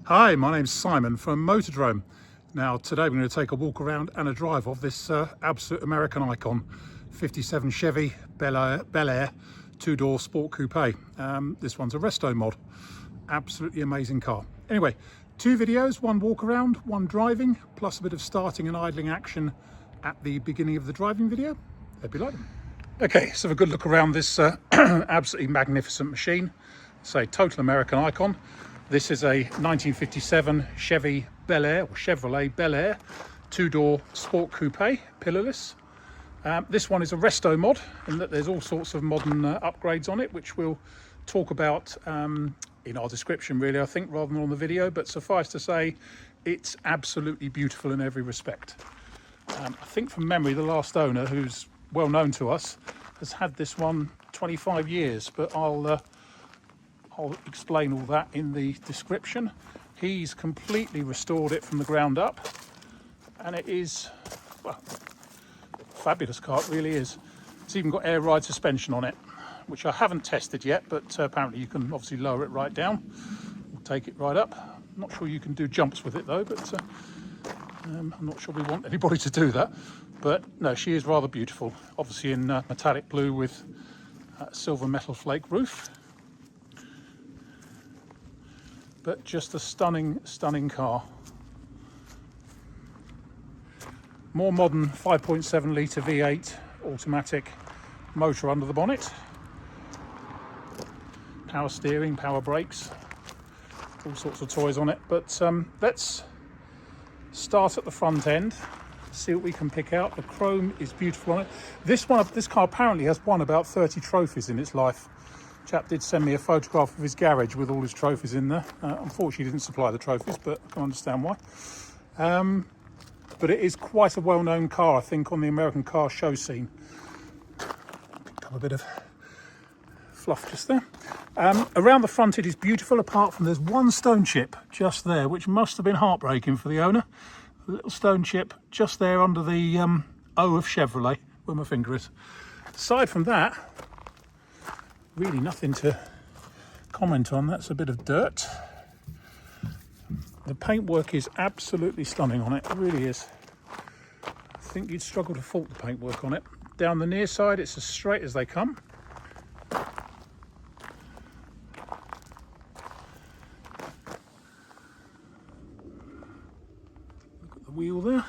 Hi, my name's Simon from Motodrome. Now today we're going to take a walk around and a drive of this absolute American icon, 57 Chevy Bel Air two-door Sport Coupe. This one's a resto mod. Absolutely amazing car. Anyway, two videos, one walk around, one driving, plus a bit of starting and idling action at the beginning of the driving video. Hope you like them. Okay, so have a good look around this absolutely magnificent machine. It's a total American icon. This is a 1957 Chevy Bel Air, or Chevrolet Bel Air, two-door Sport Coupe, pillarless. This one is a resto mod, in that there's all sorts of modern upgrades on it, which we'll talk about in our description, really, I think, rather than on the video. But suffice to say, it's absolutely beautiful in every respect. I think from memory, the last owner, who's well known to us, has had this one 25 years, but I'll explain all that in the description. He's completely restored it from the ground up, and it is, well, a fabulous car, it really is. It's even got air ride suspension on it, which I haven't tested yet, but apparently you can obviously lower it right down or take it right up. I'm not sure you can do jumps with it though, but I'm not sure we want anybody to do that. But no, she is rather beautiful, obviously in metallic blue with silver metal flake roof. But just a stunning, stunning car. More modern 5.7 litre V8 automatic motor under the bonnet. Power steering, power brakes, all sorts of toys on it. But let's start at the front end, see what we can pick out. The chrome is beautiful on it. This car apparently has won about 30 trophies in its life. Chap did send me a photograph of his garage with all his trophies in there. Unfortunately, he didn't supply the trophies, but I can understand why. But it is quite a well-known car, I think, on the American car show scene. Picked up a bit of fluff just there. Around the front, it is beautiful, apart from there's one stone chip just there, which must have been heartbreaking for the owner. A little stone chip just there under the O of Chevrolet, where my finger is. Aside from that, really nothing to comment on. That's a bit of dirt. The paintwork is absolutely stunning on it. It really is. I think you'd struggle to fault the paintwork on it. Down the near side, it's as straight as they come. Look at the wheel there.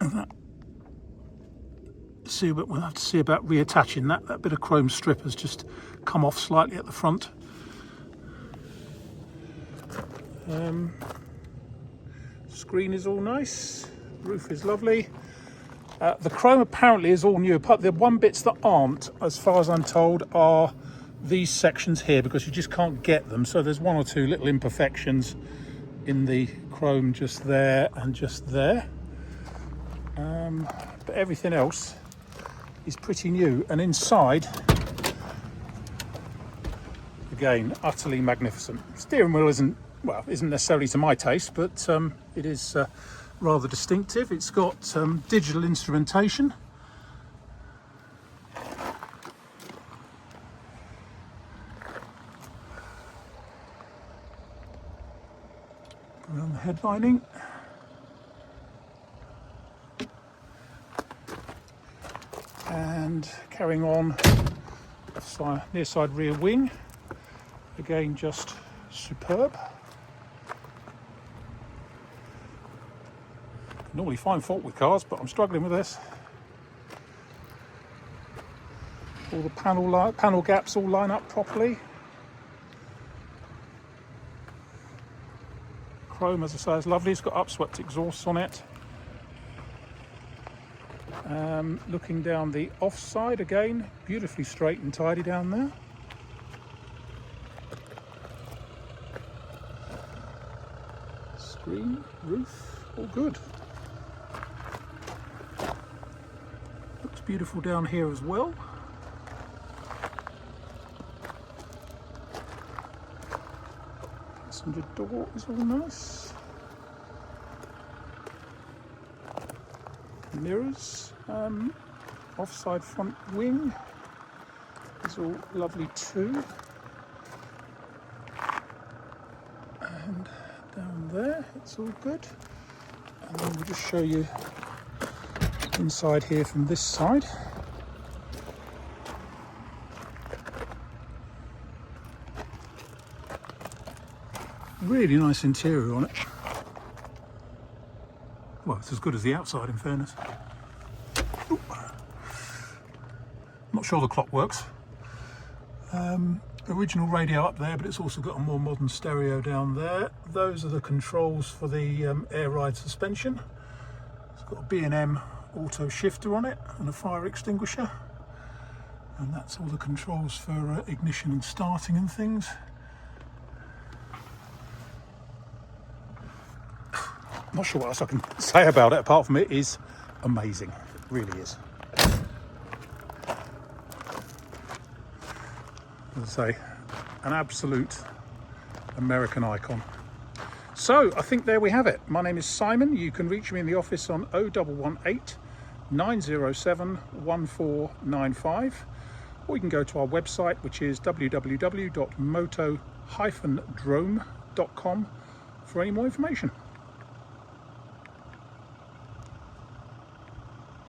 And that, but we'll have to see about reattaching that. That bit of chrome strip has just come off slightly at the front. Screen is all nice. Roof is lovely. The chrome apparently is all new. The one bits that aren't, as far as I'm told, are these sections here, because you just can't get them. So there's one or two little imperfections in the chrome just there and just there. But everything else is pretty new, and inside, again, utterly magnificent. Steering wheel isn't necessarily to my taste, but it is rather distinctive. It's got digital instrumentation. Around the headlining. And carrying on, near side rear wing, again just superb. I normally find fault with cars, but I'm struggling with this. All the panel gaps all line up properly. Chrome, as I say, is lovely. It's got upswept exhausts on it. Looking down the offside, again, beautifully straight and tidy down there. Screen, roof, all good. Looks beautiful down here as well. Passenger door is all nice. Mirrors, offside front wing is all lovely too. and down there, it's all good. And then we'll just show you inside here from this side. Really nice interior on it. Well, it's as good as the outside, in fairness. Ooh. Not sure the clock works. Original radio up there, but it's also got a more modern stereo down there. Those are the controls for the air ride suspension. It's got a B&M auto shifter on it and a fire extinguisher. And that's all the controls for ignition and starting and things. Not sure what else I can say about it apart from it is amazing. It really is. As I say, an absolute American icon. So I think there we have it. My name is Simon. You can reach me in the office on 0118 907 1495, or you can go to our website, which is www.moto-drome.com for any more information.